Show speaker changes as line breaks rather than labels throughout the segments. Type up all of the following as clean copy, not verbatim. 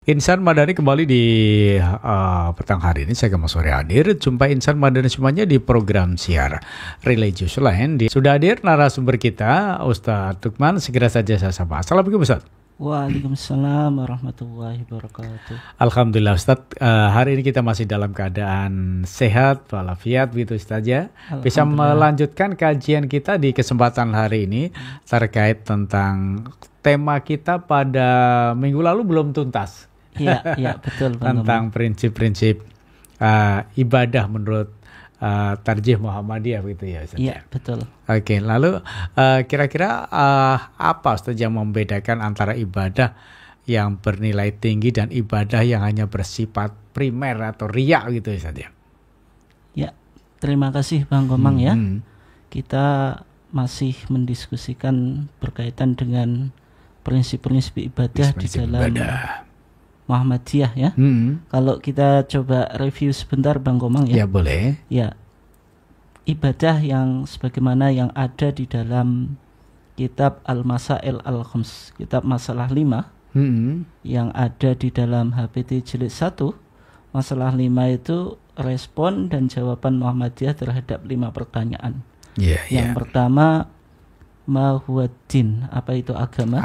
Insan Madani kembali di petang hari ini. Saya Gema Sore hadir. Jumpa Insan Madani semuanya di program siar religius lain. Sudah hadir narasumber kita, Ustadz Tukman. Segera saja saya sapa. Assalamualaikum Ustadz.
Waalaikumsalam warahmatullahi wabarakatuh.
Alhamdulillah Ustadz, hari ini kita masih dalam keadaan sehat walafiat gitu Ustadz ya. Bisa melanjutkan kajian kita di kesempatan hari ini terkait tentang tema kita pada minggu lalu belum tuntas.
Iya, betul.
Tentang prinsip-prinsip ibadah menurut Tarjih Muhammadiyah gitu ya Ustaz.
Iya, betul.
Oke, lalu kira-kira apa Ustaz yang membedakan antara ibadah yang bernilai tinggi dan ibadah yang hanya bersifat primer atau riya gitu Ustaz ya?
Ya, terima kasih Bang Komang ya. Kita masih mendiskusikan berkaitan dengan prinsip-prinsip ibadah di dalam Muhammadiyah ya. Kalau kita coba review sebentar Bang Komang ya.
Ya boleh.
Ya, ibadah yang sebagaimana yang ada di dalam kitab Al-Masail Al-Khams, kitab Masalah 5 yang ada di dalam HPT Jilid 1. Masalah 5 itu respon dan jawaban Muhammadiyah terhadap 5 pertanyaan. Yang pertama, ma huwa din, apa itu agama?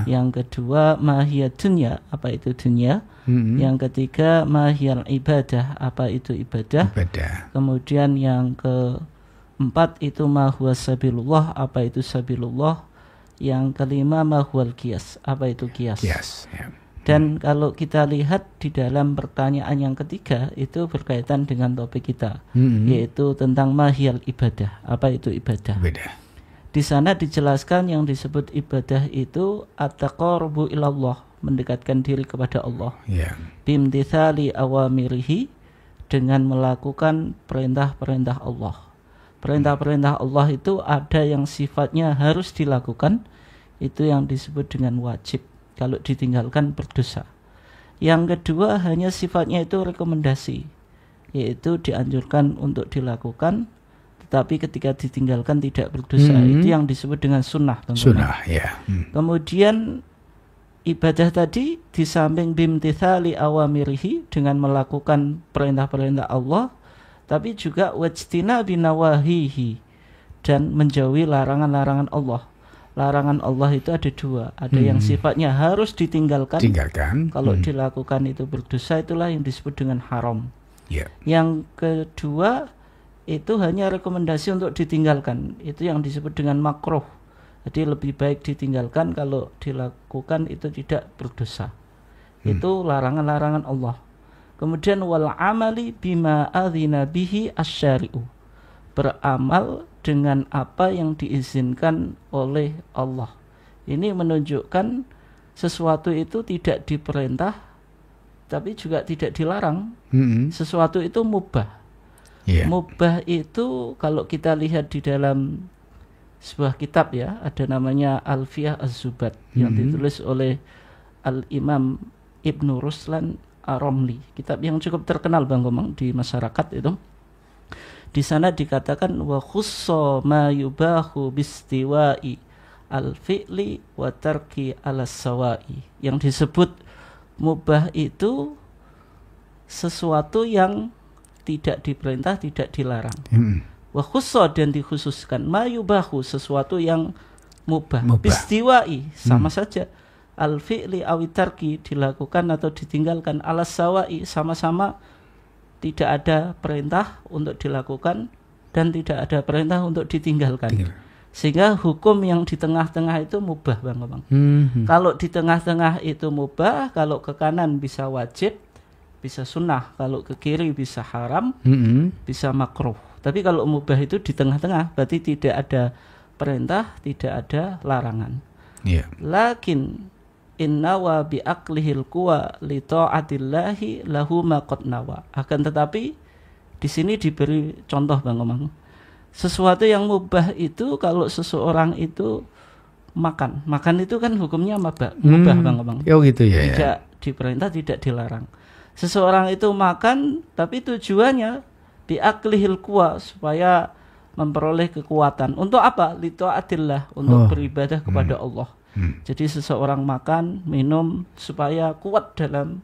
Yang kedua, ma hiya dunya, apa itu dunia? Yang ketiga, ma hiya ibadah, apa itu ibadah? Kemudian yang keempat itu ma huwa sabilullah, apa itu sabilullah? Yang kelima, ma huwal qiyas, apa itu qiyas? Dan kalau kita lihat di dalam pertanyaan yang ketiga itu berkaitan dengan topik kita, yaitu tentang ma hiyal ibadah, apa itu ibadah? Di sana dijelaskan yang disebut ibadah itu at-taqarrubu ilallah, mendekatkan diri kepada Allah. Bimtithali awamirihi, dengan melakukan perintah-perintah Allah. Perintah-perintah Allah itu ada yang sifatnya harus dilakukan, itu yang disebut dengan wajib. Kalau ditinggalkan berdosa. Yang kedua hanya sifatnya itu rekomendasi, yaitu dianjurkan untuk dilakukan, tapi ketika ditinggalkan tidak berdosa. Itu yang disebut dengan sunnah.
Sunnah, ya.
Kemudian ibadah tadi di samping bimtithali awamirihi, dengan melakukan perintah-perintah Allah, tapi juga wajtina binawahihi, dan menjauhi larangan-larangan Allah. Larangan Allah itu ada dua. Ada yang sifatnya harus ditinggalkan. Kalau dilakukan itu berdosa, itulah yang disebut dengan haram. Yang kedua itu hanya rekomendasi untuk ditinggalkan, itu yang disebut dengan makruh. Jadi lebih baik ditinggalkan, kalau dilakukan itu tidak berdosa. Itu larangan-larangan Allah. Kemudian wal amali bima adzina bihi asy-syari'u, beramal dengan apa yang diizinkan oleh Allah. Ini menunjukkan sesuatu itu tidak diperintah tapi juga tidak dilarang. Sesuatu itu mubah. Mubah itu kalau kita lihat di dalam sebuah kitab ya, ada namanya Alfiyah Az-Zubat yang ditulis oleh Al-Imam Ibnu Ruslan Ar-Romli, kitab yang cukup terkenal Bang Komang di masyarakat itu. Di sana dikatakan wa khussa ma yubahu bistiwa'i al-fi'li wa tarki alas-sawa'i. Yang disebut mubah itu sesuatu yang tidak diperintah, tidak dilarang. Wa khussa, dan dikhususkan, ma yubahu, sesuatu yang mubah. Bistiwa'i, sama saja. Al-fi'li awitarki, dilakukan atau ditinggalkan. Alas-sawa'i, sama-sama tidak ada perintah untuk dilakukan dan tidak ada perintah untuk ditinggalkan. Sehingga hukum yang di tengah-tengah itu mubah Bang Komang. Kalau di tengah-tengah itu mubah, kalau ke kanan bisa wajib, bisa sunnah, kalau ke kiri bisa haram, bisa makruh. Tapi kalau mubah itu di tengah-tengah, berarti tidak ada perintah, tidak ada larangan. Lakin innawa bi'aklihil quwa li ta'atillahi lahu ma qad nawa. Akan tetapi di sini diberi contoh Bang Komang. Sesuatu yang mubah itu kalau seseorang itu makan itu kan hukumnya mubah Bang Komang.
Gitu ya.
Tidak diperintah, tidak dilarang. Seseorang itu makan tapi tujuannya bi'aklihil quwa, supaya memperoleh kekuatan. Untuk apa? Li ta'atillah, untuk beribadah kepada Allah. Jadi seseorang makan, minum supaya kuat dalam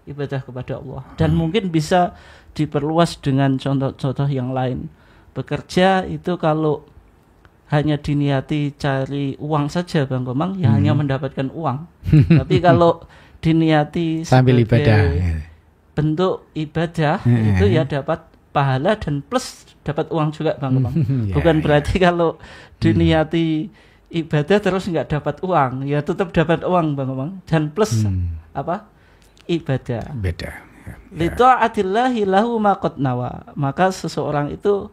ibadah kepada Allah. Dan mungkin bisa diperluas dengan contoh-contoh yang lain. Bekerja itu kalau hanya diniati cari uang saja Bang Komang, ya hanya mendapatkan uang. Tapi kalau diniati
sambil
sebagai
ibadah,
bentuk ibadah, itu ya dapat pahala dan plus dapat uang juga Bang Komang. Bukan berarti kalau diniati ibadah terus nggak dapat uang, ya tetap dapat uang Bang Komang, dan plus apa? Ibadah.
Beda.
Li ta'atillahi lahu ma qad nawa. Maka seseorang itu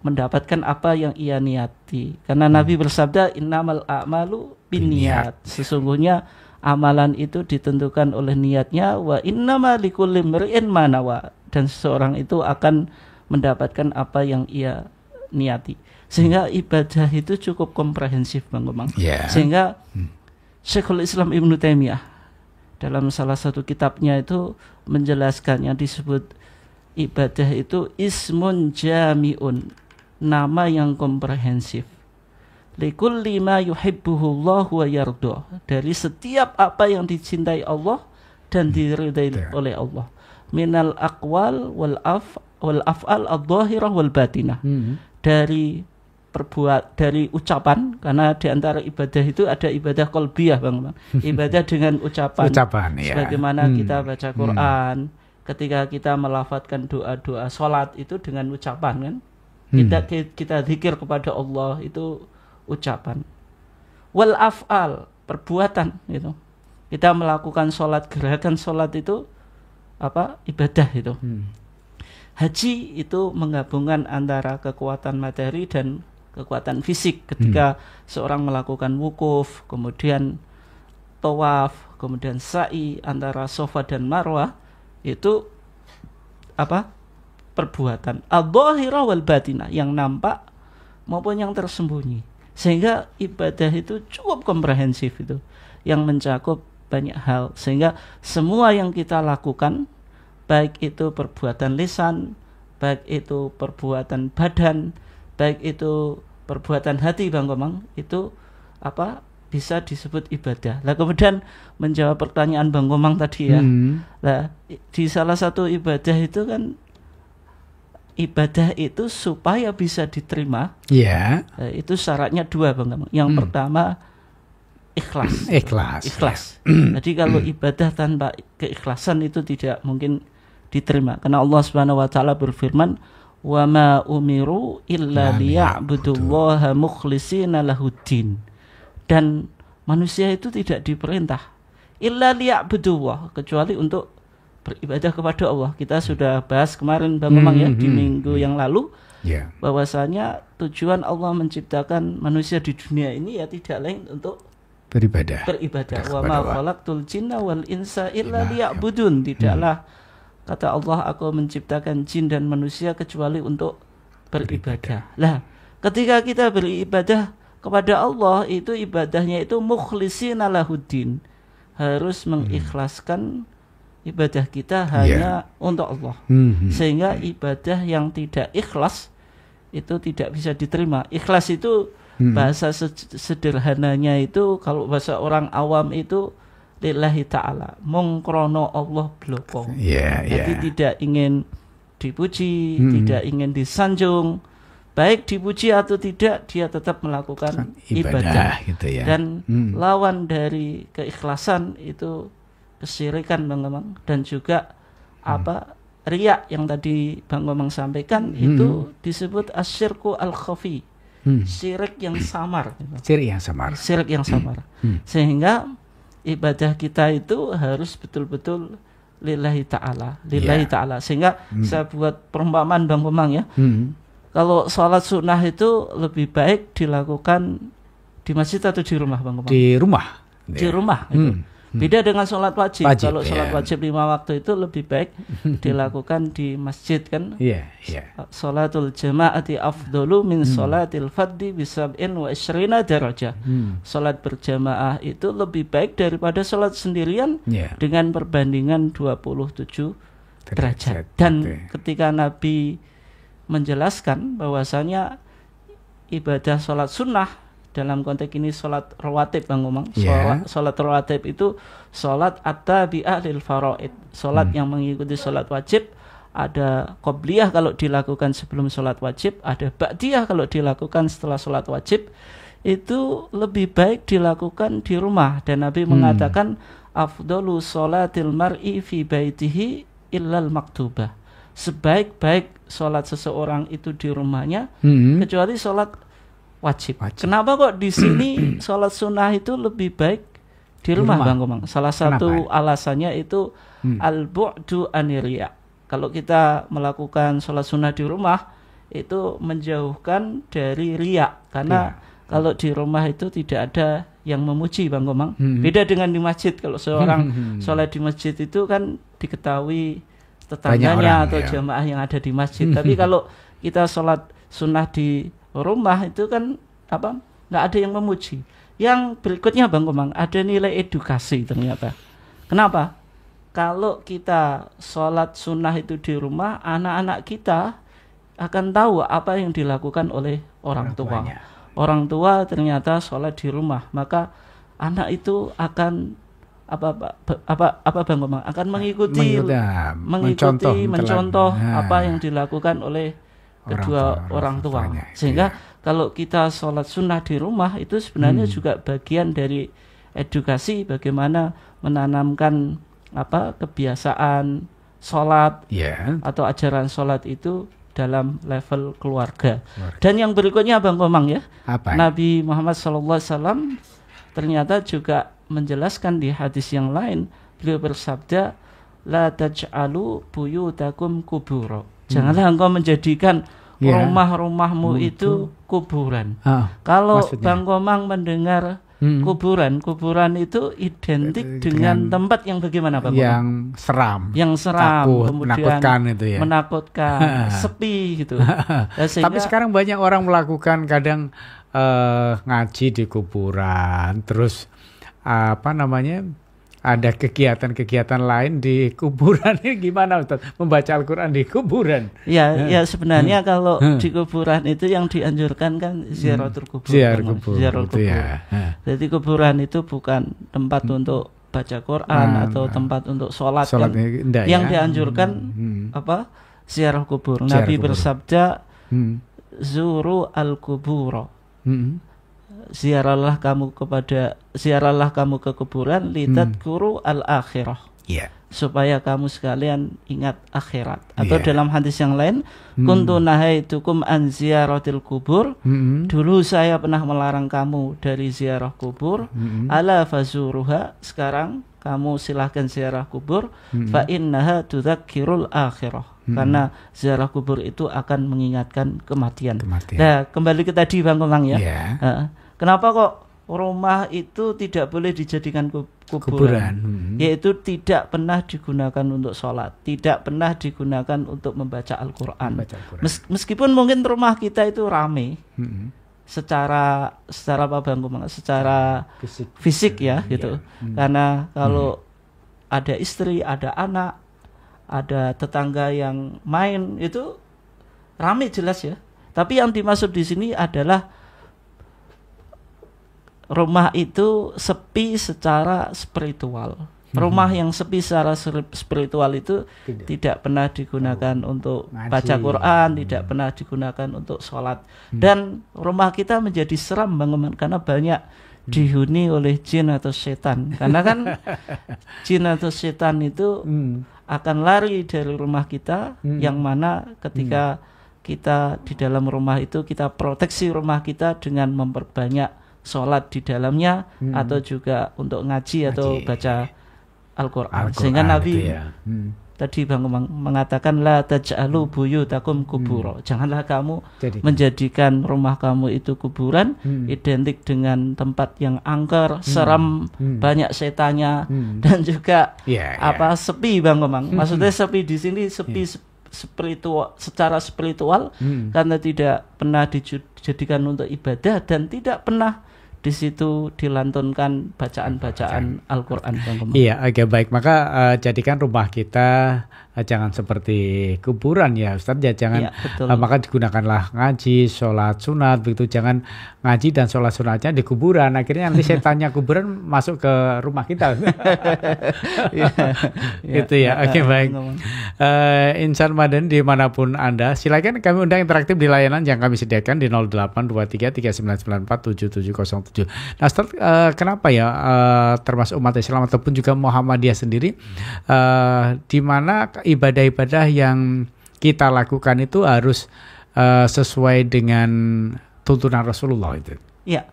mendapatkan apa yang ia niati. Karena Nabi bersabda, innamal a'malu binniyat. Sesungguhnya amalan itu ditentukan oleh niatnya, wa innama likulli imri'in ma nawa. Dan seseorang itu akan mendapatkan apa yang ia niati. Sehingga ibadah itu cukup komprehensif Bang Komang. Sehingga Syekhul Islam Ibnu Taimiyah dalam salah satu kitabnya itu menjelaskan yang disebut ibadah itu ismun jami'un, nama yang komprehensif. Likulli ma yuhibbuhullah wa yardah, dari setiap apa yang dicintai Allah dan diridai oleh Allah. Minal aqwal wal af'al adh-dhahirah wal batinah. Dari ucapan, karena di antara ibadah itu ada ibadah qalbiyah Bang. Ibadah dengan ucapan sebagaimana kita baca Quran, ketika kita melafadzkan doa-doa salat itu dengan ucapan kan. Kita zikir kepada Allah itu ucapan. Wal af'al, perbuatan itu. Kita melakukan salat, gerakan salat itu apa? Ibadah itu. Haji itu menggabungkan antara kekuatan materi dan kekuatan fisik ketika seorang melakukan wukuf, kemudian tawaf, kemudian sa'i antara Safa dan Marwah, itu apa? Perbuatan adh-dhahirah wal batinah, yang nampak maupun yang tersembunyi. Sehingga ibadah itu cukup komprehensif itu, yang mencakup banyak hal. Sehingga semua yang kita lakukan, baik itu perbuatan lisan, baik itu perbuatan badan, baik itu perbuatan hati Bang Komang, itu apa? Bisa disebut ibadah. Lah kemudian menjawab pertanyaan Bang Komang tadi ya. Lah di salah satu ibadah itu kan, ibadah itu supaya bisa diterima. Itu syaratnya dua Bang Komang. Yang pertama ikhlas. Jadi kalau ibadah tanpa keikhlasan itu tidak mungkin diterima. Karena Allah Subhanahu wa taala berfirman, wa ma umiru illa liya'budullaha mukhlishina lahuddin. Dan manusia itu tidak diperintah illa liya'budullah, kecuali untuk beribadah kepada Allah. Kita sudah bahas kemarin Bang Komang ya, di minggu yang lalu, bahwasanya tujuan Allah menciptakan manusia di dunia ini ya tidak lain untuk beribadah. Wa ma khalaqtul jinna wal insa illa liya'budun. Tidaklah, kata Allah, aku menciptakan jin dan manusia kecuali untuk beribadah. Lah, ketika kita beribadah kepada Allah, itu ibadahnya itu mukhlishina lahuddin, harus mengikhlaskan ibadah kita hanya untuk Allah. Sehingga ibadah yang tidak ikhlas itu tidak bisa diterima. Ikhlas itu bahasa sederhananya itu, kalau bahasa orang awam itu lillahi ta'ala, mongkrono Allah bloko. Jadi tidak ingin dipuji, tidak ingin disanjung, baik dipuji atau tidak, dia tetap melakukan ibadah
gitu ya.
Dan lawan dari keikhlasan itu kesyirikan Bang Komang, dan juga riya yang tadi Bang Komang sampaikan, itu disebut asyirku al-khafi, syirik yang samar. Syirik yang samar. Sehingga ibadah kita itu harus betul-betul lillahi ta'ala. Sehingga saya buat perumpamaan Bang Komang ya. Kalau sholat sunnah itu lebih baik dilakukan di masjid atau di rumah Bang Komang?
Di rumah.
Di rumah itu. Beda dengan sholat wajib. Kalau sholat wajib 5 waktu itu lebih baik dilakukan di masjid kan. Sholatul jama'ati afdalu min sholatil faddi bisab'in wa isyrina darajah. Sholat berjamaah itu lebih baik daripada sholat sendirian dengan perbandingan 27 derajat. Dan ketika Nabi menjelaskan bahwasanya ibadah sholat sunnah dalam konteks ini sholat rawatib Bang Umang.
Yeah.
Sholat rawatib itu sholat at-tabi'ah lil faraid, sholat yang mengikuti sholat wajib. Ada qobliyah kalau dilakukan sebelum sholat wajib, ada ba'diyah kalau dilakukan setelah sholat wajib. Itu lebih baik dilakukan di rumah, dan Nabi mengatakan afdalu sholatil mar'i fi baitihi illal maktubah. Sebaik-baik sholat seseorang itu di rumahnya kecuali sholat wajib. Kenapa kok di sini sholat sunnah itu lebih baik di rumah, Bang Komang? Salah satu alasannya itu al-bu'du aniriya. Kalau kita melakukan sholat sunnah di rumah itu menjauhkan dari riya, karena kalau di rumah itu tidak ada yang memuji, Bang Komang. Beda dengan di masjid. Kalau seorang sholat di masjid itu kan diketahui tetangganya atau jamaah yang ada di masjid. Tapi kalau kita sholat sunnah di rumah itu kan nggak ada yang memuji. Yang berikutnya, Bang Komang, ada nilai edukasi ternyata. Kenapa? Kalau kita sholat sunnah itu di rumah, anak-anak kita akan tahu apa yang dilakukan oleh orang tua. Orang tua ternyata sholat di rumah, maka anak itu akan apa Bang Komang, akan mengikuti mencontoh apa yang dilakukan oleh kedua orang tua. Sehingga kalau kita sholat sunnah di rumah itu sebenarnya juga bagian dari edukasi bagaimana menanamkan kebiasaan sholat atau ajaran sholat itu dalam level keluarga. Dan yang berikutnya, Bang Komang, Nabi Muhammad SAW ternyata juga menjelaskan di hadis yang lain. Beliau bersabda, la taj'alu buyutakum kuburo. Janganlah engkau menjadikan rumah-rumahmu itu kuburan. Kalau maksudnya, Bang Komang mendengar kuburan itu identik dengan tempat yang bagaimana, Bang?
Yang seram,
kemudian menakutkan, sepi gitu.
Tapi sekarang banyak orang melakukan kadang ngaji di kuburan, terus ada kegiatan-kegiatan lain di kuburan. Ini gimana, Ustaz? Membaca Al-Quran di kuburan?
Ya sebenarnya kalau di kuburan itu yang dianjurkan kan ziaratul kubur. Ziarah kubur. Jadi kuburan itu bukan tempat untuk baca Quran atau tempat untuk sholat yang dianjurkan ziarah kubur. Nabi bersabda, zuru al-kuburo. Ziarahlah kamu ke kuburan litadkuru al-akhirah. Supaya kamu sekalian ingat akhirat. Atau dalam hadis yang lain, kuntu nahaitukum an ziyaratil kubur. Dulu saya pernah melarang kamu dari ziarah kubur. Ala fazuruha, sekarang kamu silahkan ziarah kubur. Fa innaha tudzakirul akhirah. Karena ziarah kubur itu akan mengingatkan kematian. Nah, kembali ke tadi, Bang Komang, kenapa kok rumah itu tidak boleh dijadikan kuburan? Yaitu tidak pernah digunakan untuk sholat, tidak pernah digunakan untuk membaca Al-Quran. Meskipun mungkin rumah kita itu ramai, secara apa, Bang Komang? Secara fisik gitu. Karena kalau ada istri, ada anak, ada tetangga yang main, itu ramai jelas ya. Tapi yang dimaksud di sini adalah rumah itu sepi secara spiritual. Rumah yang sepi secara spiritual itu tidak pernah digunakan untuk baca Quran, tidak pernah digunakan untuk sholat. Dan rumah kita menjadi seram, Bang Komang, karena banyak dihuni oleh jin atau setan. Karena kan jin atau setan itu akan lari dari rumah kita, yang mana ketika kita di dalam rumah itu kita proteksi rumah kita dengan memperbanyak sholat di dalamnya, atau juga untuk ngaji atau baca Al-Quran. Sehingga Nabi tadi Bang mengatakan la taj'alu buyutakum kuburo. Janganlah kamu menjadikan rumah kamu itu kuburan, identik dengan tempat yang angker, seram, banyak setannya, dan juga sepi, Bang Komang. Maksudnya sepi di sini sepi spiritual, secara spiritual, karena tidak pernah dijadikan untuk ibadah dan tidak pernah di situ dilantunkan bacaan-bacaan Al-Qur'an, Bang Komang.
Iya, oke, baik. Maka jadikan rumah kita jangan seperti kuburan ya Ustaz ya, jangan.
Iya, betul.
Maka digunakanlah ngaji, sholat sunat begitu, jangan ngaji dan sholat sunatnya di kuburan, akhirnya nanti setannya kuburan masuk ke rumah kita. Gitu ya. Oke, baik. Insan Madani dimanapun Anda, silakan kami undang interaktif di layanan yang kami sediakan di 082339947707. Nah, Ustaz, kenapa ya termasuk umat Islam ataupun juga Muhammadiyah sendiri, di mana ibadah-ibadah yang kita lakukan itu harus sesuai dengan tuntunan Rasulullah itu?
Ya,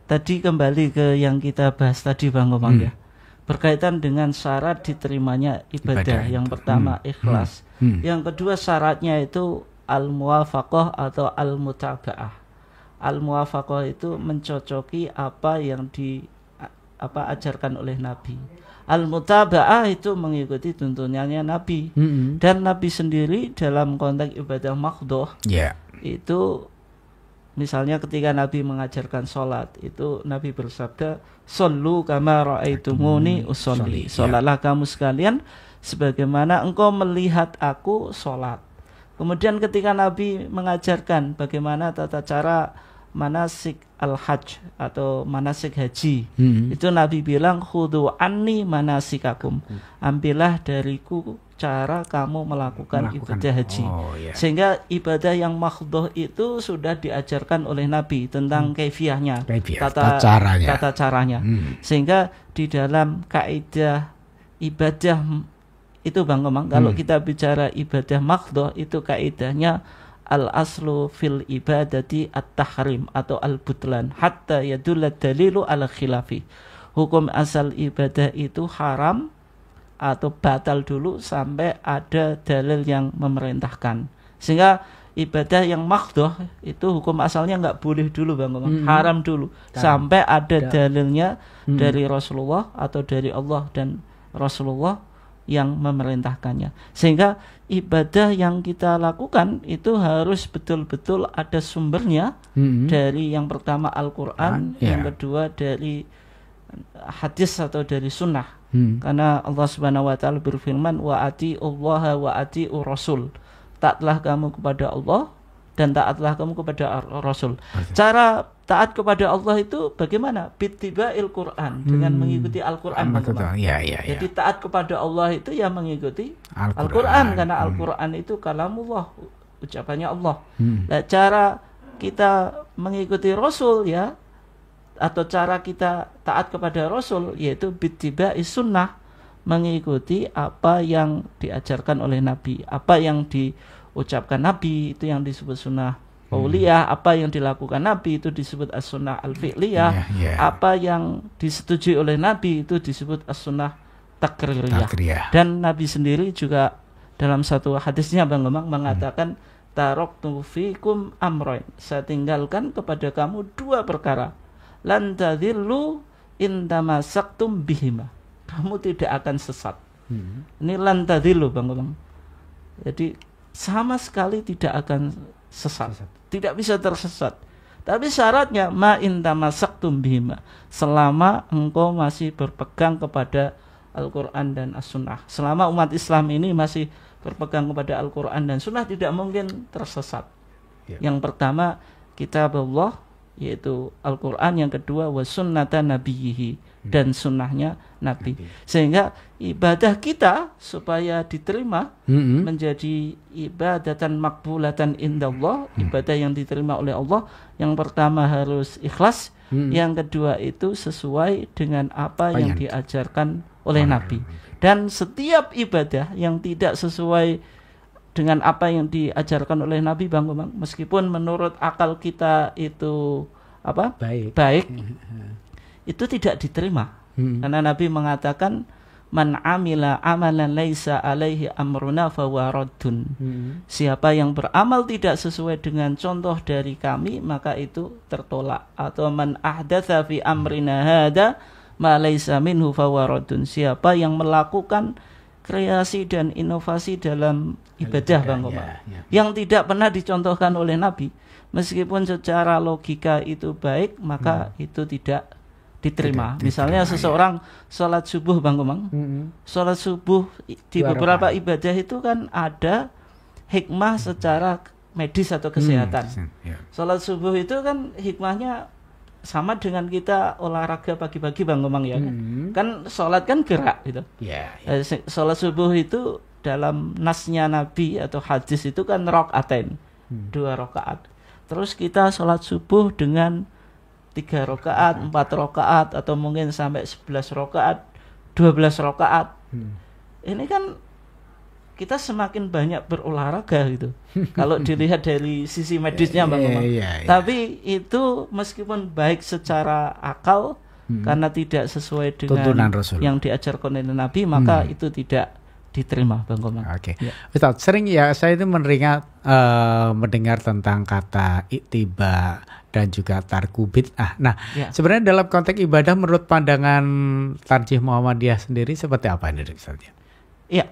tadi kembali ke yang kita bahas tadi, Bang Komang ya, berkaitan dengan syarat diterimanya ibadah. Yang pertama ikhlas, yang kedua syaratnya itu al-muwafaqah atau al-mutaba'ah. Al-muwafaqah itu mencocoki apa yang ajarkan oleh Nabi. Al-mutaba'ah itu mengikuti tuntunannya Nabi. Dan Nabi sendiri dalam konteks ibadah maghdoh itu, misalnya ketika Nabi mengajarkan sholat, itu Nabi bersabda, "Shollu kama ra'aitumuni usolli." Sholatlah kamu sekalian sebagaimana engkau melihat aku sholat. Kemudian ketika Nabi mengajarkan bagaimana tata cara manasik al-hajj atau manasik haji, itu Nabi bilang, "Khudhu anni manasikakum." Ambillah dariku cara kamu melakukan ibadah haji. Sehingga ibadah yang maghdoh itu sudah diajarkan oleh Nabi tentang kaifiyahnya, tata caranya. Sehingga di dalam kaidah ibadah itu, Bang Komang, kalau kita bicara ibadah maghdoh itu kaidahnya al-aslu fil ibadati at-tahrim atau al-butlan hatta yadulla dalilu ala khilafi. Hukum asal ibadah itu haram atau batal dulu sampai ada dalil yang memerintahkan. Sehingga ibadah yang maghdoh itu hukum asalnya nggak boleh dulu, Bang Komang, haram dulu sampai ada dalilnya dari Rasulullah atau dari Allah dan Rasulullah yang memerintahkannya. Sehingga ibadah yang kita lakukan itu harus betul-betul ada sumbernya, dari yang pertama Al-Quran, yang kedua dari hadis atau dari sunnah. Karena Allah Subhanahu wa taala berfirman, "Wa atiullaha wa atiur rasul." Taatlah kamu kepada Allah dan taatlah kamu kepada Rasul. Cara taat kepada Allah itu bagaimana? Bittiba'il Quran, dengan mengikuti Al-Quran. Jadi taat kepada Allah itu ya mengikuti Al-Quran, karena Al-Quran itu kalamullah, ucapannya Allah. Nah, cara kita mengikuti Rasul ya, atau cara kita taat kepada Rasul, yaitu bittiba'is sunnah, mengikuti apa yang diajarkan oleh Nabi, apa yang diucapkan Nabi itu yang disebut sunnah qauliyah, apa yang dilakukan Nabi itu disebut as-sunnah al-fi'liyah, apa yang disetujui oleh Nabi itu disebut as-sunnah takririyah. Dan Nabi sendiri juga dalam satu hadisnya, Bang Komang, mengatakan, "Taraktu fikum amrayn." Saya tinggalkan kepada kamu dua perkara. Lan tadhillu in tamassaktum bihima. Kamu tidak akan sesat. Ini lan tadhillu, Bang Komang. Jadi sama sekali tidak akan sesat. Tidak bisa tersesat. Tapi syaratnya ma in tamassaktum bihima. Selama engkau masih berpegang kepada Al-Quran dan As-Sunnah. Selama umat Islam ini masih berpegang kepada Al-Quran dan Sunnah, tidak mungkin tersesat. Yang pertama kitab Allah, yaitu Al-Quran. Yang kedua wa sunnata nabiyhi, dan sunnahnya Nabi. Sehingga ibadah kita supaya diterima menjadi ibadatan makbulatan indallah, ibadah yang diterima oleh Allah, yang pertama harus ikhlas, yang kedua itu sesuai dengan apa yang diajarkan oleh Nabi. Dan setiap ibadah yang tidak sesuai dengan apa yang diajarkan oleh Nabi, Bang Komang, meskipun menurut akal kita itu baik, itu tidak diterima. Karena Nabi mengatakan, "Man amila amalan laisa alaihi amruna fahuwa raddun." Siapa yang beramal tidak sesuai dengan contoh dari kami, maka itu tertolak. Atau man ahdatsa fi amrina hada ma laisa minhu fahuwa raddun. Siapa yang melakukan kreasi dan inovasi dalam ibadah Bang Komang, yang tidak pernah dicontohkan oleh Nabi. Meskipun secara logika itu baik, maka itu tidak diterima. Misalnya seseorang sholat subuh Bang Komang, sholat subuh di beberapa ibadah itu kan ada hikmah secara medis atau kesehatan. Sholat subuh itu kan hikmahnya sama dengan kita olahraga pagi-pagi Bang Komang ya kan sholat kan gerak gitu. Sholat subuh itu dalam nasnya Nabi atau hadis itu kan rokaatain, 2 rakaat. Terus kita sholat subuh dengan 3 rakaat, 4 rakaat atau mungkin sampai 11 rakaat, 12 rakaat. Ini kan kita semakin banyak berolahraga gitu. Kalau dilihat dari sisi medisnya Bang Komang. Tapi itu meskipun baik secara akal karena tidak sesuai dengan yang diajarkan oleh Nabi, maka itu tidak diterima Bang Komang.
Ustaz, sering ya saya itu mendengar tentang kata ittiba dan juga tarku bid'ah. Nah, sebenarnya dalam konteks ibadah menurut pandangan Tarjih Muhammadiyah sendiri seperti apa ini Ustaz?
Iya.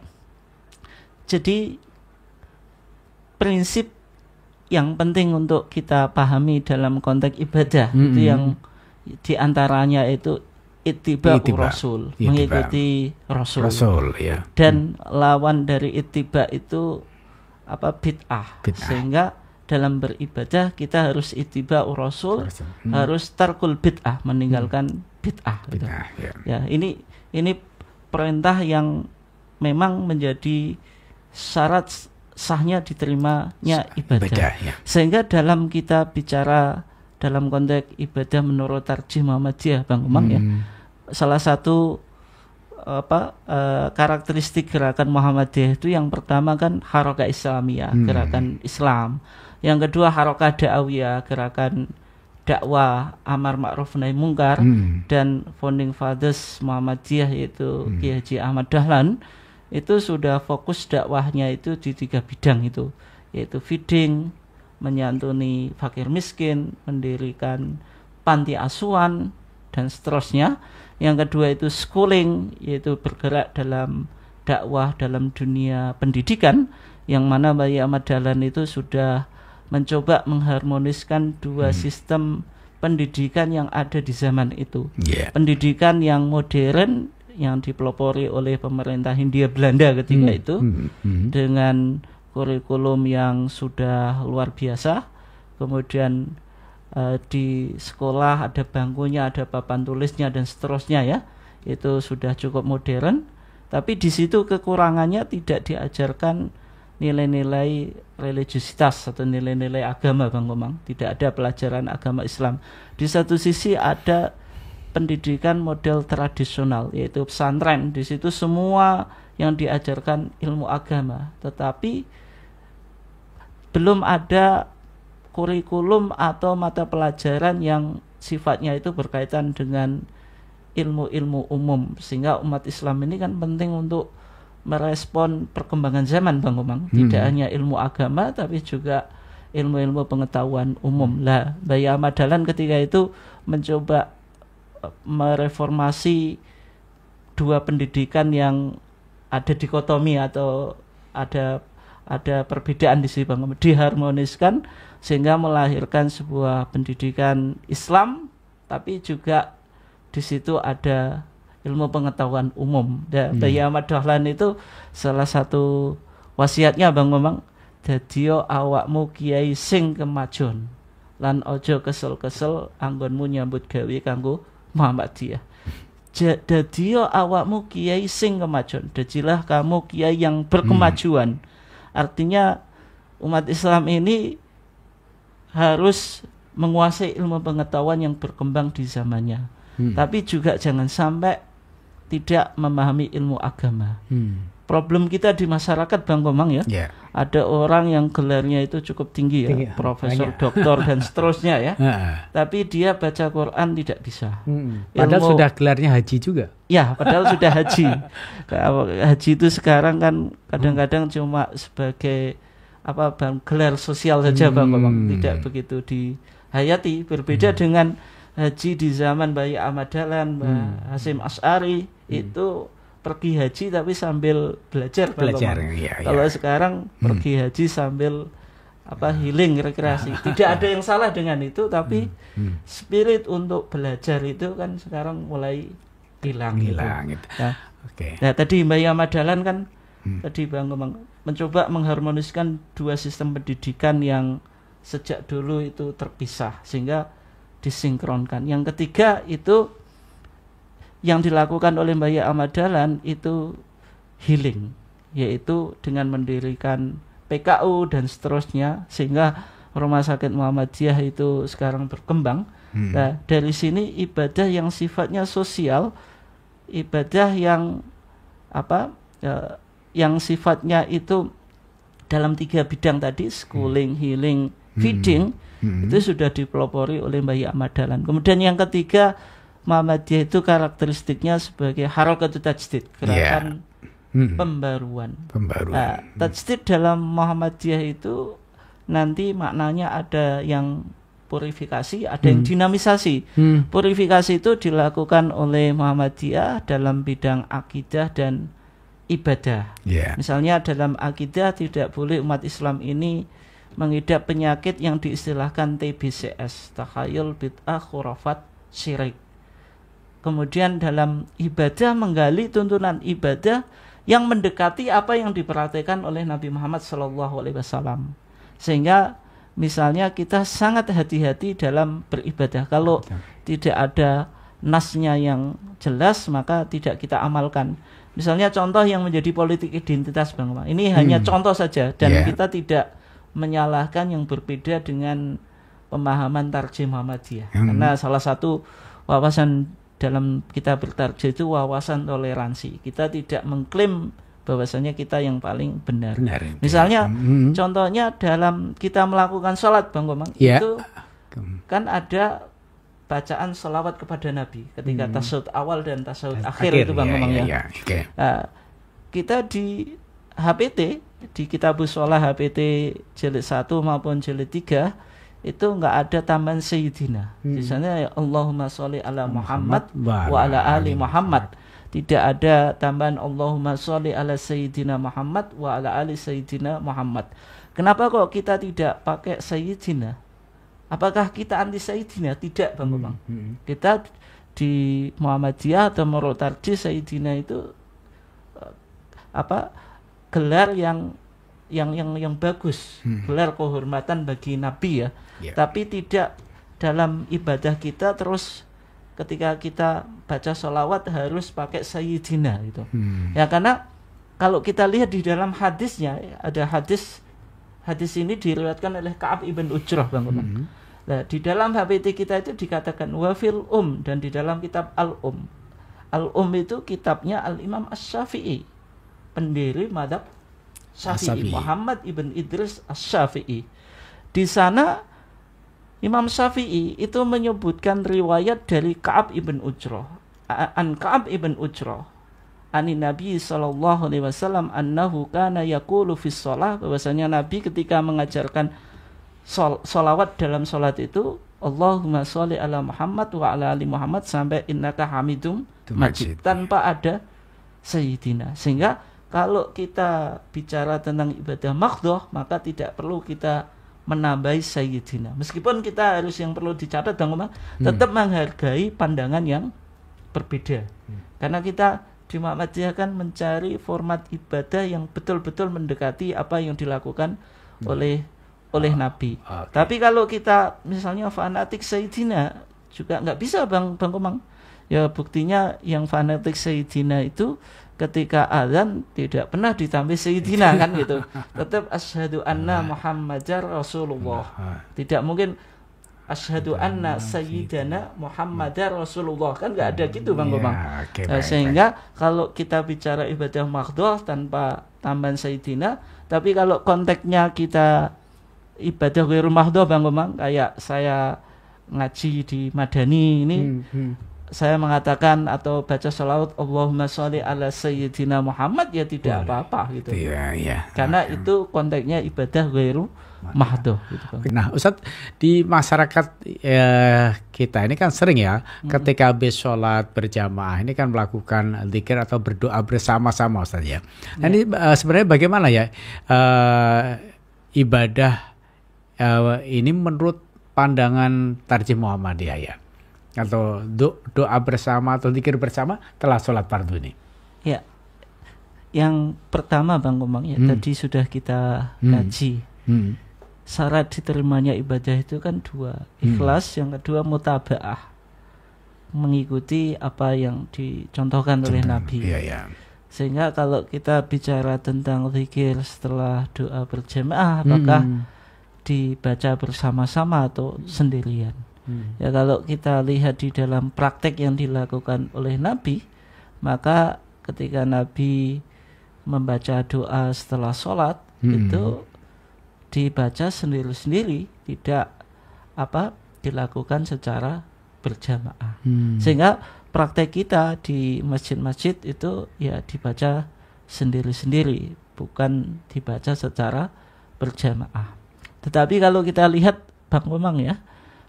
Jadi prinsip yang penting untuk kita pahami dalam konteks ibadah itu yang diantaranya itu ittiba Rasul, mengikuti Rasul. Dan lawan dari ittiba itu bid'ah. Sehingga dalam beribadah kita harus ittiba Rasul, harus tarkul bid'ah, meninggalkan bid'ah. Ya, ini perintah yang memang menjadi syarat sahnya diterimanya ibadah. Sehingga dalam kita bicara dalam konteks ibadah menurut Tarjih Muhammadiyah Bang Komang ya, salah satu karakteristik gerakan Muhammadiyah itu yang pertama kan harakah Islamiyah, gerakan Islam. Yang kedua harakah da'awiyah, gerakan dakwah amar ma'ruf nahi mungkar. Dan founding fathers Muhammadiyah yaitu Kiai Haji Ahmad Dahlan itu sudah fokus dakwahnya itu di 3 bidang itu, yaitu feeding, menyantuni fakir miskin, mendirikan panti asuhan dan seterusnya. Yang kedua itu schooling, yaitu bergerak dalam dakwah dalam dunia pendidikan, yang mana Kiai Ahmad Dahlan itu sudah mencoba mengharmoniskan 2 sistem pendidikan yang ada di zaman itu. Pendidikan yang modern yang dipelopori oleh pemerintah Hindia Belanda ketika itu dengan kurikulum yang sudah luar biasa. Kemudian di sekolah ada bangkunya, ada papan tulisnya dan seterusnya ya. Itu sudah cukup modern. Tapi di situ kekurangannya tidak diajarkan nilai-nilai religiusitas atau nilai-nilai agama Bang Komang. Tidak ada pelajaran agama Islam. Di satu sisi ada pendidikan model tradisional yaitu pesantren. Di situ semua yang diajarkan ilmu agama, tetapi belum ada kurikulum atau mata pelajaran yang sifatnya itu berkaitan dengan ilmu-ilmu umum, sehingga umat Islam ini kan penting untuk merespon perkembangan zaman Bang Komang. Tidak hanya ilmu agama tapi juga ilmu-ilmu pengetahuan umum. Lah, Kiai Ahmad Dahlan ketika itu mencoba mereformasi 2 pendidikan yang ada dikotomi atau ada perbedaan di sini Bang, diharmoniskan sehingga melahirkan sebuah pendidikan Islam, tapi juga di situ ada ilmu pengetahuan umum. Kiai Ahmad Dahlan itu salah satu wasiatnya Bang Komang, dadiyo awakmu kiai sing kemajon lan ojo kesel-kesel anggonmu nyambut gawe kanggo Muhammadiyah. Dadiyo awakmu kiai sing kemajuan, dadilah kamu kiai yang berkemajuan. Artinya umat Islam ini harus menguasai ilmu pengetahuan yang berkembang di zamannya. Tapi juga jangan sampai tidak memahami ilmu agama. Problem kita di masyarakat Bang Komang ya, ada orang yang gelarnya itu cukup tinggi ya, profesor, doktor dan seterusnya ya. Tapi dia baca Quran tidak bisa.
Padahal sudah gelarnya haji juga.
Ya, padahal sudah haji. Haji itu sekarang kan kadang-kadang cuma sebagai gelar sosial saja Bang Komang, tidak begitu dihayati. Berbeda dengan haji di zaman Kiai Ahmad Dahlan, Hasyim Asy'ari itu pergi haji tapi sambil belajar.
Iya,
kalau sekarang pergi haji sambil healing, rekreasi. Tidak ada yang salah dengan itu, tapi spirit untuk belajar itu kan sekarang mulai hilang gitu. Nah, tadi Mbak Yama Dahlan kan tadi Bang Komang mencoba mengharmoniskan dua sistem pendidikan yang sejak dulu itu terpisah sehingga disinkronkan. Yang ketiga itu yang dilakukan oleh Mbak Yama Dahlan itu healing, yaitu dengan mendirikan PKU dan seterusnya sehingga Rumah Sakit Muhammadiyah itu sekarang berkembang. Nah, dari sini ibadah yang sifatnya sosial, ibadah yang yang sifatnya itu dalam 3 bidang tadi, schooling, healing, feeding, itu sudah dipelopori oleh Mbak Yama Dahlan. Kemudian yang ketiga, Muhammadiyah itu karakteristiknya sebagai harakatut tajdid, gerakan pembaruan. Nah, tajdid dalam Muhammadiyah itu nanti maknanya ada yang purifikasi, ada yang dinamisasi. Purifikasi itu dilakukan oleh Muhammadiyah dalam bidang akidah dan ibadah. Misalnya dalam akidah tidak boleh umat Islam ini mengidap penyakit yang diistilahkan TBCS, takhayul, bid'ah, khurafat, syirik. Kemudian dalam ibadah menggali tuntunan ibadah yang mendekati apa yang diperhatikan oleh Nabi Muhammad SAW. Sehingga misalnya kita sangat hati-hati dalam beribadah. Kalau tidak ada nasnya yang jelas, maka tidak kita amalkan. Misalnya contoh yang menjadi politik identitas, Bang Komang. Ini hanya contoh saja, dan kita tidak menyalahkan yang berbeda dengan pemahaman tarjih Muhammadiyah. Karena salah satu wawasan dalam kita bertarjih itu wawasan toleransi. Kita tidak mengklaim bahwasanya kita yang paling benar. Misalnya contohnya dalam kita melakukan sholat, Bang Komang, itu kan ada bacaan sholawat kepada Nabi ketika tasyahud awal dan tasyahud akhir itu, Bang Komang ya. Kita di HPT, di Kitabus Shalah HPT jilid 1 maupun jilid 3 itu enggak ada tambahan sayyidina. Di sana Allahumma sholli ala Muhammad wa ala ali Muhammad. Tidak ada tambahan Allahumma sholli ala sayyidina Muhammad wa ala ali sayyidina Muhammad. Kenapa kok kita tidak pakai sayyidina? Apakah kita anti sayyidina? Tidak, Bang Komang. Kita di Muhammadiyah atau Menurut Tarjih, sayyidina itu gelar yang bagus, gelar kehormatan bagi Nabi ya. Tapi tidak dalam ibadah kita terus ketika kita baca sholawat harus pakai sayyidina gitu. Ya, karena kalau kita lihat di dalam hadisnya, ada hadis ini diriwayatkan oleh Ka'ab ibn Ujrah, Bang Komang. Nah, di dalam HPT kita itu dikatakan wafil dan di dalam kitab al-um. Al-um itu kitabnya Al-Imam Asy-Syafi'i, pendiri madhab Syafi'i, Muhammad ibn Idris Asy-Syafi'i. Di sana Imam Syafi'i itu menyebutkan riwayat dari Ka'ab ibn Ujrah, Ka'ab ibn Ujrah ani Nabi sallallahu alaihi wasallam annahu kana yaqulu fi shalah, bahwasanya Nabi ketika mengajarkan sholawat dalam sholat itu Allahumma sholli ala Muhammad wa ala ali Muhammad sampai innaka hamidum majid, tanpa ada sayyidina. Sehingga kalau kita bicara tentang ibadah maghdoh, maka tidak perlu kita menambahi sayyidina. Meskipun kita harus, yang perlu dicatat tetap menghargai pandangan yang berbeda. Karena kita di Muhammadiyah kan mencari format ibadah yang betul-betul mendekati apa yang dilakukan oleh Nabi. Tapi kalau kita misalnya fanatik sayyidina juga nggak bisa, Bang Komang. Ya, buktinya yang fanatik sayyidina itu ketika azan tidak pernah ditambah sayyidina kan gitu. Tetap asyhadu anna Muhammadar Rasulullah. Tidak mungkin asyhadu anna sayyidana Muhammadar Rasulullah, kan nggak ada gitu, Bang Komang. Sehingga kalau kita bicara ibadah maghdoh tanpa tambahan sayyidina, tapi kalau konteksnya kita ibadah ghairu maghdoh, Bang Komang, kayak saya ngaji di Madani ini, saya mengatakan atau baca sholawat Allahumma sholli ala sayyidina Muhammad, ya tidak apa-apa gitu. Karena itu konteksnya ibadah ghairu mahdoh gitu, Bang.
Nah, Ustadz, di masyarakat kita ini kan sering ya, ketika habis sholat berjamaah ini kan melakukan zikir atau berdoa bersama-sama, Ustadz ya. Nah, ini sebenarnya bagaimana ya ibadah ini menurut pandangan Tarjih Muhammadiyah ya, atau doa bersama atau zikir bersama telah sholat fardu ini?
Ya, yang pertama Bang Komang ya, tadi sudah kita kaji. Syarat diterimanya ibadah itu kan dua, ikhlas, yang kedua mutaba'ah, mengikuti apa yang dicontohkan oleh Nabi. Sehingga kalau kita bicara tentang zikir setelah doa berjamaah, apakah dibaca bersama-sama atau sendirian? Ya, kalau kita lihat di dalam praktek yang dilakukan oleh Nabi, maka ketika Nabi membaca doa setelah sholat itu dibaca sendiri-sendiri, tidak dilakukan secara berjamaah. Sehingga praktek kita di masjid-masjid itu ya dibaca sendiri-sendiri, bukan dibaca secara berjamaah. Tetapi kalau kita lihat Bang Komang ya,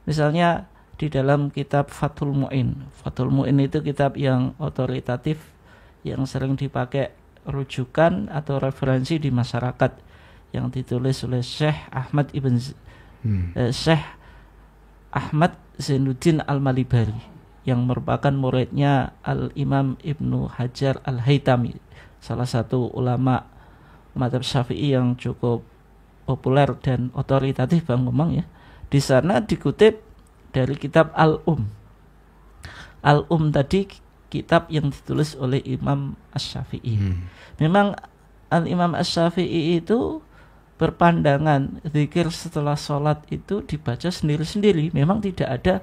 misalnya di dalam kitab Fathul Mu'in. Fathul Mu'in itu kitab yang otoritatif, yang sering dipakai rujukan atau referensi di masyarakat, yang ditulis oleh Syekh Ahmad Syekh Ahmad Zainuddin Al-Malibari, yang merupakan muridnya Al-Imam Ibnu Hajar Al-Haytami, salah satu ulama mazhab Syafi'i yang cukup populer dan otoritatif Bang Komang ya. Di sana dikutip dari kitab Al-Um. Al-Um tadi kitab yang ditulis oleh Imam Asy-Syafi'i. Memang Al-Imam Asy-Syafi'i itu berpandangan zikir setelah sholat itu dibaca sendiri-sendiri. Memang tidak ada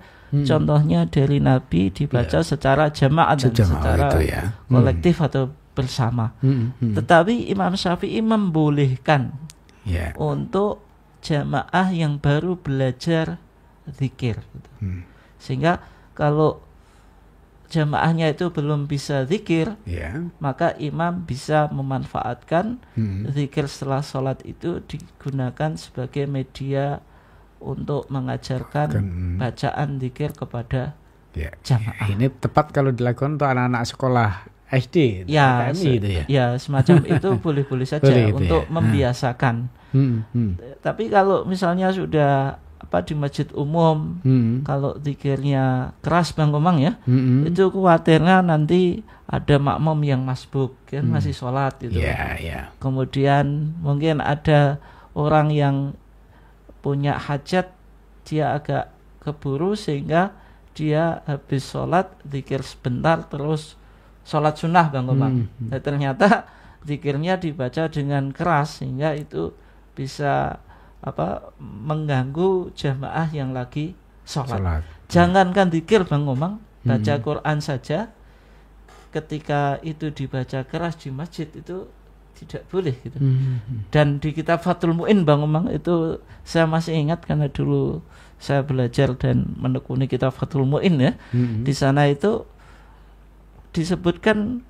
contohnya dari Nabi dibaca secara jamaah dan secara kolektif atau bersama. Tetapi Imam Syafi'i membolehkan untuk jamaah yang baru belajar zikir gitu. Sehingga kalau jamaahnya itu belum bisa zikir, maka imam bisa memanfaatkan zikir setelah sholat itu digunakan sebagai media untuk mengajarkan bacaan zikir kepada jamaah.
Ini tepat kalau dilakukan untuk anak-anak sekolah SD,
ya semacam itu boleh-boleh saja untuk membiasakan. Tapi kalau misalnya sudah di masjid umum, kalau zikirnya keras Bang Komang ya, itu khawatirnya nanti ada makmum yang masbuk kan, masih sholat gitu. Kemudian mungkin ada orang yang punya hajat, dia agak keburu sehingga dia habis sholat zikir sebentar terus sholat sunnah Bang Komang. Dan ternyata zikirnya dibaca dengan keras sehingga itu bisa mengganggu jamaah yang lagi sholat. Jangankan zikir Bang Komang, baca Quran saja ketika itu dibaca keras di masjid itu tidak boleh gitu. Dan di kitab Fathul Mu'in Bang Komang itu saya masih ingat karena dulu saya belajar dan menekuni kitab Fathul Mu'in ya. Di sana itu disebutkan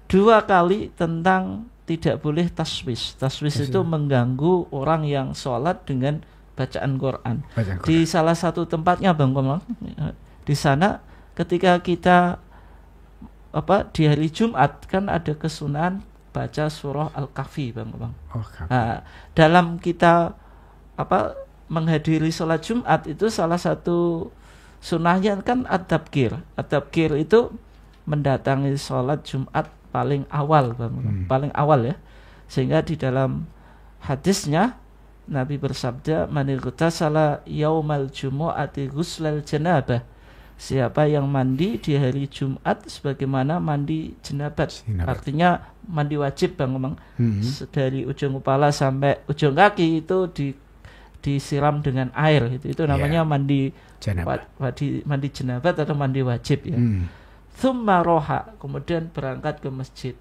2 kali tentang tidak boleh taswis. Taswis itu mengganggu orang yang sholat dengan bacaan Quran. Di salah satu tempatnya Bang Komang, di sana ketika kita di hari Jumat kan ada kesunahan baca surah Al-Kahfi Bang Komang. Dalam kita menghadiri sholat Jumat itu salah satu sunahnya kan ad-tabkir. Ad-tabkir itu mendatangi sholat Jumat paling awal paling awal ya, sehingga di dalam hadisnya Nabi bersabda, man ightasala yaumal jumu'ati ghuslal janabah, siapa yang mandi di hari Jumat sebagaimana mandi jenabat. Artinya mandi wajib Bang Komang, dari ujung kepala sampai ujung kaki itu disiram dengan air, itu namanya mandi mandi jenabat atau mandi wajib ya. Thumma roha, kemudian berangkat ke masjid.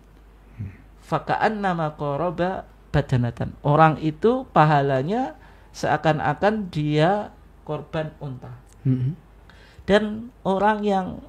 Faka'annama qoroba badanatan, orang itu pahalanya seakan-akan dia korban unta. Dan orang yang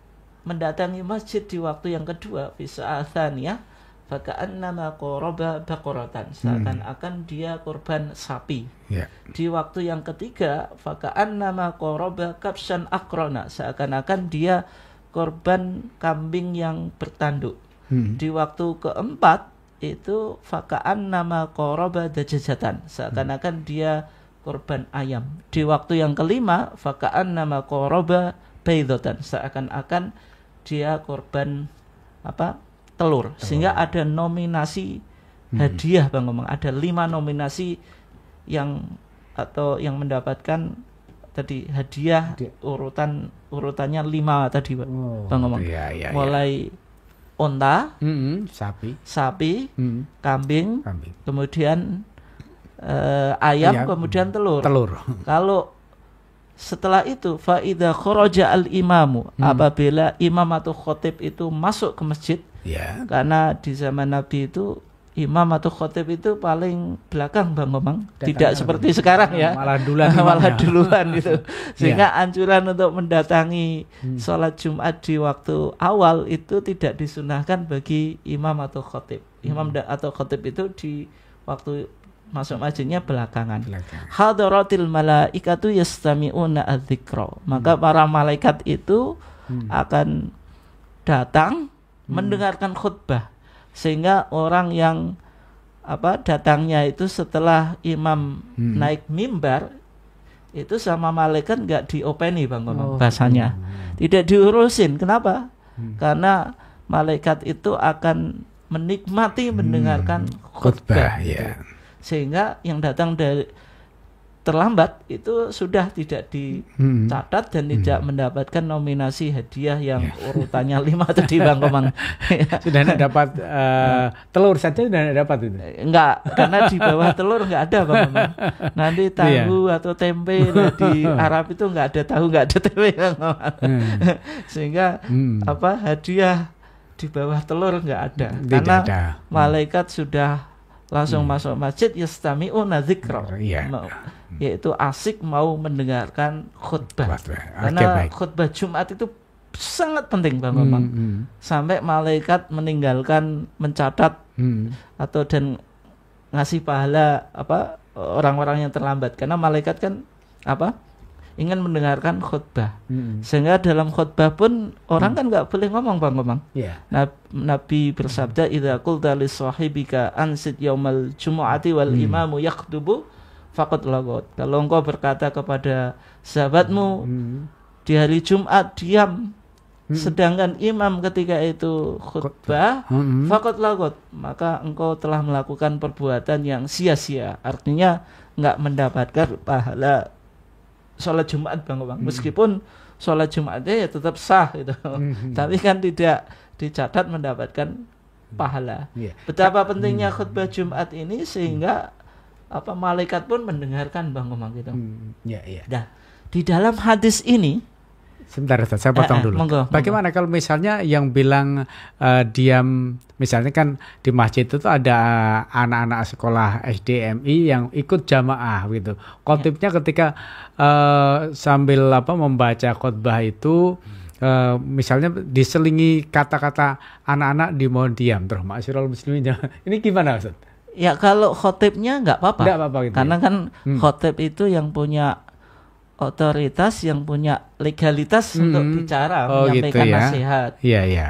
mendatangi masjid di waktu yang kedua, bisa athaniyah, faka'annama qaraba baqaratan, seakan-akan dia korban sapi.
Ya.
Di waktu yang ketiga, faka'annama qaraba kabshan aqrana, seakan-akan dia korban kambing yang bertanduk. Di waktu keempat itu faka'annama qaraba dajajatan, seakan-akan dia korban ayam. Di waktu yang kelima, faka'annama qaraba baydatan, seakan-akan dia korban telur. Sehingga ada nominasi hadiah, Bang Ngomong. Ada 5 nominasi yang mendapatkan tadi hadiah, urutannya 5 tadi, Bang Ngomong. Mulai onta, sapi, kambing, kemudian ayam, kemudian telur. Kalau setelah itu fa idza kharaja al imamu, apabila imam atau khotib itu masuk ke masjid, karena di zaman Nabi itu imam atau khotib itu paling belakang, Bang Ngomong. Tidak seperti sekarang ya, malah duluan gitu. Sehingga anjuran untuk mendatangi sholat Jumat di waktu awal itu tidak disunahkan bagi imam atau khotib. Imam atau khotib itu di waktu masuk masjidnya belakangan. Hadaratil malaikatu yastami'una adzikra. Maka para malaikat itu akan datang mendengarkan khutbah. Sehingga orang yang datangnya itu setelah imam naik mimbar, itu sama malaikat nggak diopeni, Bang Ngomong, bahasanya. Tidak diurusin. Kenapa? Karena malaikat itu akan menikmati mendengarkan khutbah. Sehingga yang datang dari terlambat itu sudah tidak dicatat dan tidak mendapatkan nominasi hadiah yang urutannya 5 tadi, Bang Komang.
Sudah tidak dapat telur saja, sudah tidak dapat itu.
Enggak, karena di bawah telur enggak ada, Bang Komang. Nanti tahu atau tempe di Arab itu enggak ada tahu, enggak ada tempe, Bang Komang. Sehingga hadiah di bawah telur enggak ada. Karena malaikat sudah langsung masuk masjid, yastami'una dzikra, yaitu asik mau mendengarkan khutbah. Karena khutbah Jumat itu sangat penting, Bang Bambang. Sampai malaikat meninggalkan mencatat dan ngasih pahala orang-orang yang terlambat, karena malaikat kan ingin mendengarkan khutbah. Sehingga dalam khutbah pun orang kan nggak boleh ngomong, Bang Ngomong. Nabi bersabda, idza qulta li sahibika ansit yaumal jumu'ati wal imamu yakhdubu faqad lagot. Kalau engkau berkata kepada sahabatmu di hari Jumat diam, sedangkan imam ketika itu khutbah, faqad lagot, maka engkau telah melakukan perbuatan yang sia-sia. Artinya nggak mendapatkan pahala sholat Jumat, Bang Bang. Meskipun sholat Jumatnya ya tetap sah gitu. Tapi kan tidak dicatat mendapatkan pahala. Betapa pentingnya khutbah Jumat ini sehingga malaikat pun mendengarkan, Bang Bang gitu. Nah, di dalam hadis ini,
sebentar, saya potong dulu. Bagaimana kalau misalnya yang bilang diam, misalnya kan di masjid itu ada anak-anak sekolah SDMI yang ikut jamaah gitu. Khotibnya ketika sambil membaca khutbah itu misalnya diselingi kata-kata anak-anak dimohon diam terus ma'asyiral muslimin. Ini gimana, Ustaz?
Ya kalau khotibnya nggak apa-apa.
Gitu,
karena kan khotib itu yang punya otoritas, yang punya legalitas untuk bicara, menyampaikan nasihat.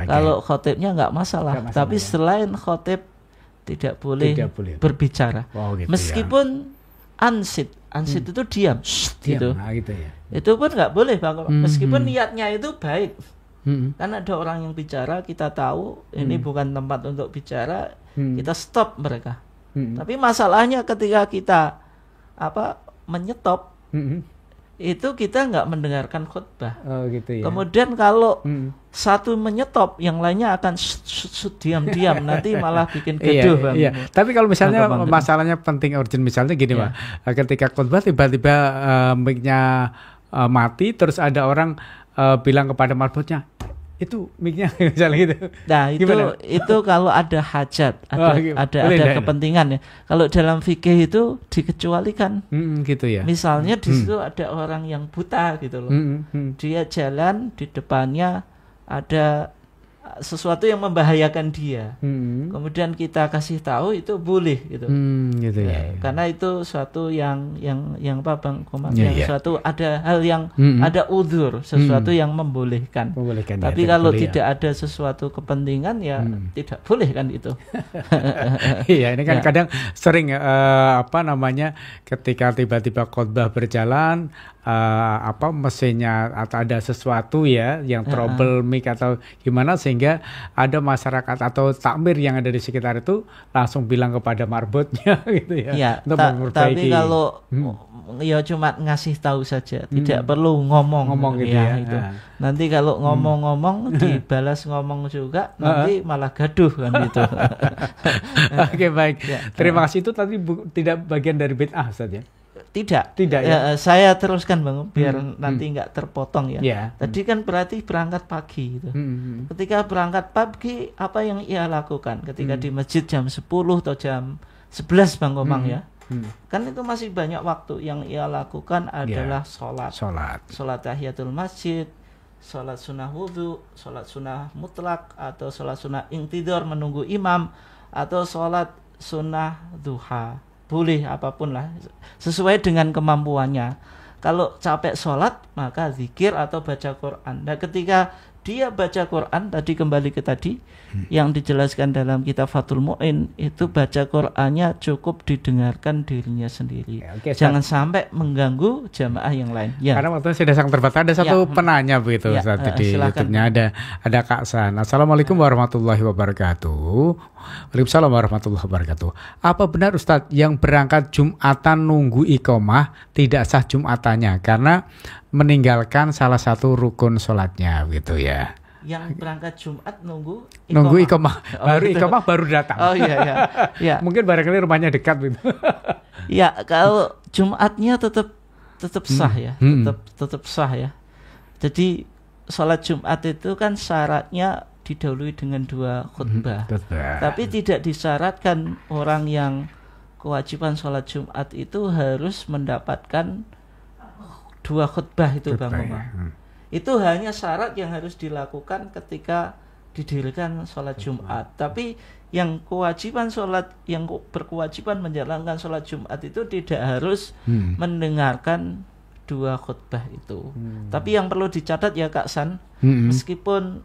Kalau khotibnya nggak masalah. Tapi selain khotib tidak boleh berbicara. Meskipun ansit itu diam, gitu. Itu pun nggak boleh, Bang. Meskipun niatnya itu baik. Kan ada orang yang bicara, kita tahu ini bukan tempat untuk bicara, kita stop mereka. Tapi masalahnya ketika kita menyetop, itu kita nggak mendengarkan khutbah. Kemudian kalau satu menyetop, yang lainnya akan diam-diam, nanti malah bikin gaduh, Bang.
Tapi kalau misalnya masalahnya penting urgent, misalnya gini, Pak, ketika khutbah tiba-tiba mic-nya mati, terus ada orang bilang kepada marbotnya, itu mic-nya misalnya gitu.
Nah, itu kalau ada hajat, ada kepentingan ya. Kalau dalam fikih itu dikecualikan.
Gitu ya.
Misalnya di situ ada orang yang buta gitu loh. Dia jalan, di depannya ada sesuatu yang membahayakan dia, kemudian kita kasih tahu, itu boleh gitu.
Gitu ya.
Karena itu suatu yang apa Bang Komang,
Ya,
yang
ya.
suatu ada hal yang ada udzur, sesuatu yang membolehkan. Tapi
ya,
kalau
boleh,
tidak ada sesuatu kepentingan ya tidak boleh kan itu.
Iya, ini kan kadang sering ketika tiba-tiba khotbah berjalan, mesinnya atau ada sesuatu ya yang trouble mic atau gimana, sehingga ada masyarakat atau takmir yang ada di sekitar itu langsung bilang kepada marbotnya gitu ya.
Ya,
untuk
tapi kalau ya cuma ngasih tahu saja, tidak perlu ngomong
gitu ya.
Itu. Nanti kalau ngomong-ngomong dibalas ngomong juga, nanti malah gaduh kan gitu.
Oke, baik.
Ya,
Terima kasih. Itu tadi tidak bagian dari bid'ah saja.
Tidak
ya.
Saya teruskan Bang, biar nanti nggak terpotong ya.
Yeah.
Tadi kan berarti berangkat pagi gitu. Ketika berangkat pagi, apa yang ia lakukan ketika di masjid jam 10 atau jam 11 Bang Komang ya? Kan itu masih banyak waktu. Yang ia lakukan adalah sholat tahiyatul masjid, sholat sunnah wudhu, sholat sunnah mutlak, atau sholat sunnah intidor menunggu imam, atau sholat sunnah duha. Boleh apapun lah, sesuai dengan kemampuannya. Kalau capek sholat, maka zikir atau baca Quran. Nah, ketika dia baca Quran, tadi kembali ke tadi yang dijelaskan dalam kitab Fathul Mu'in, itu baca Qurannya cukup didengarkan dirinya sendiri.
Oke,
jangan sampai mengganggu jamaah yang lain. Ya.
Karena waktunya sudah sangat terbatas. Ada satu penanya begitu saat di YouTube-nya ada Kak San. Assalamualaikum warahmatullahi wabarakatuh. Waalaikumsalam warahmatullahi wabarakatuh. Apa benar Ustadz yang berangkat Jumatan nunggu iqomah tidak sah Jumatannya karena meninggalkan salah satu rukun sholatnya gitu ya?
Yang berangkat Jumat nunggu
iqomah. Iqomah baru datang.
Oh iya.
Mungkin barangkali rumahnya dekat gitu.
Ya, kalau Jumatnya tetap sah ya. Tetap sah ya. Jadi sholat Jumat itu kan syaratnya didahului dengan 2 khutbah. Tapi tidak disyaratkan orang yang kewajiban sholat Jumat itu harus mendapatkan 2 khutbah itu Bang Omar. Itu hanya syarat yang harus dilakukan ketika didirikan sholat Jumat. Tapi yang berkewajiban menjalankan sholat Jumat itu tidak harus mendengarkan 2 khutbah itu. Tapi yang perlu dicatat ya Kak San, meskipun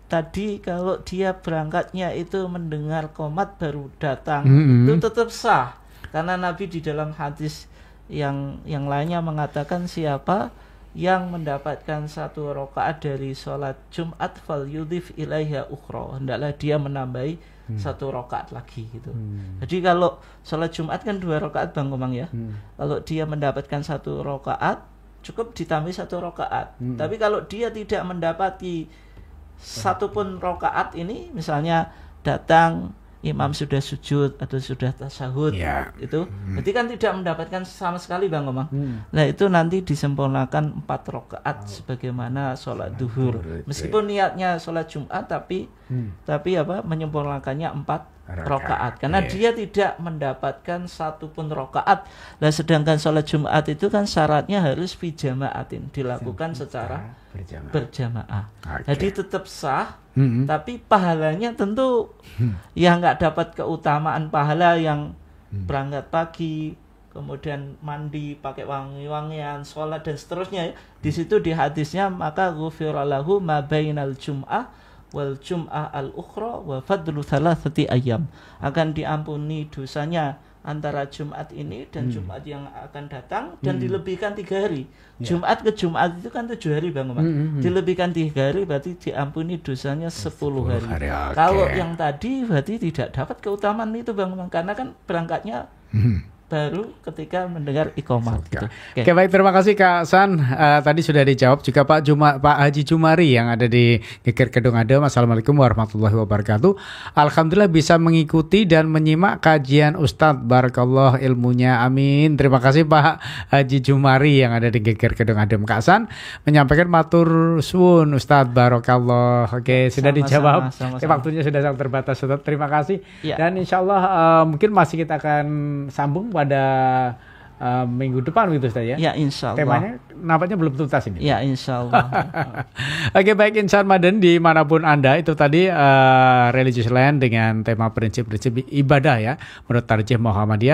tadi kalau dia berangkatnya itu mendengar qomat baru datang, itu tetap sah. Karena Nabi di dalam hadis yang lainnya mengatakan, siapa yang mendapatkan 1 rakaat dari sholat Jumat fal yudhif ilaiha ukhra, hendaklah dia menambahi 1 rakaat lagi gitu. Jadi kalau sholat Jumat kan 2 rakaat Bang Komang ya. Kalau dia mendapatkan 1 rakaat, cukup ditambah 1 rakaat. Tapi kalau dia tidak mendapati 1 pun rakaat ini, misalnya datang imam sudah sujud atau sudah tasyahud itu, berarti kan tidak mendapatkan sama sekali Bang Komang. Nah, itu nanti disempurnakan 4 rakaat sebagaimana sholat duhur. Meskipun niatnya sholat Jumat, tapi menyempurnakannya 4 rakaat karena dia tidak mendapatkan 1 pun rakaat. Nah, sedangkan sholat Jumat itu kan syaratnya harus fi jama'atin, dilakukan secara berjamaah. Jadi tetap sah, tapi pahalanya tentu ya nggak dapat keutamaan pahala yang berangkat pagi, kemudian mandi pakai wangi-wangian, sholat dan seterusnya. Di situ di hadisnya, maka ghufira lahu ma bainal jum'ah wal jum'ah al ukhra wa fadlu thalathati ayyam, akan diampuni dosanya antara Jumat ini dan Jumat yang akan datang, dan dilebihkan 3 hari. Jumat ke Jumat itu kan 7 hari Bang Omar. Dilebihkan 3 hari berarti diampuni dosanya 10 hari. Kalau yang tadi berarti tidak dapat keutamaan itu Bang Omar, karena kan berangkatnya baru ketika mendengar iqomah gitu.
Oke, baik, terima kasih Kak San. Tadi sudah dijawab juga Pak Haji Jumari yang ada di Geger Kedung Adem. Assalamualaikum warahmatullahi wabarakatuh. Alhamdulillah bisa mengikuti dan menyimak kajian Ustadz, barakallah ilmunya, amin. Terima kasih Pak Haji Jumari yang ada di Geger Kedung Adem. Kak San menyampaikan matur suwun Ustadz, barakallah. Oke, sudah dijawab. Waktunya sudah sangat terbatas Ustadz. Terima kasih. Dan insya Allah mungkin masih kita akan sambung pada minggu depan gitu Ustaz ya.
Ya, insya Allah.
Temanya nampaknya belum tuntas ini.
Ya, insya Allah.
Oke, baik insan Maden dimanapun Anda, itu tadi Religious Land dengan tema prinsip-prinsip ibadah ya menurut Tarjih Muhammadiyah.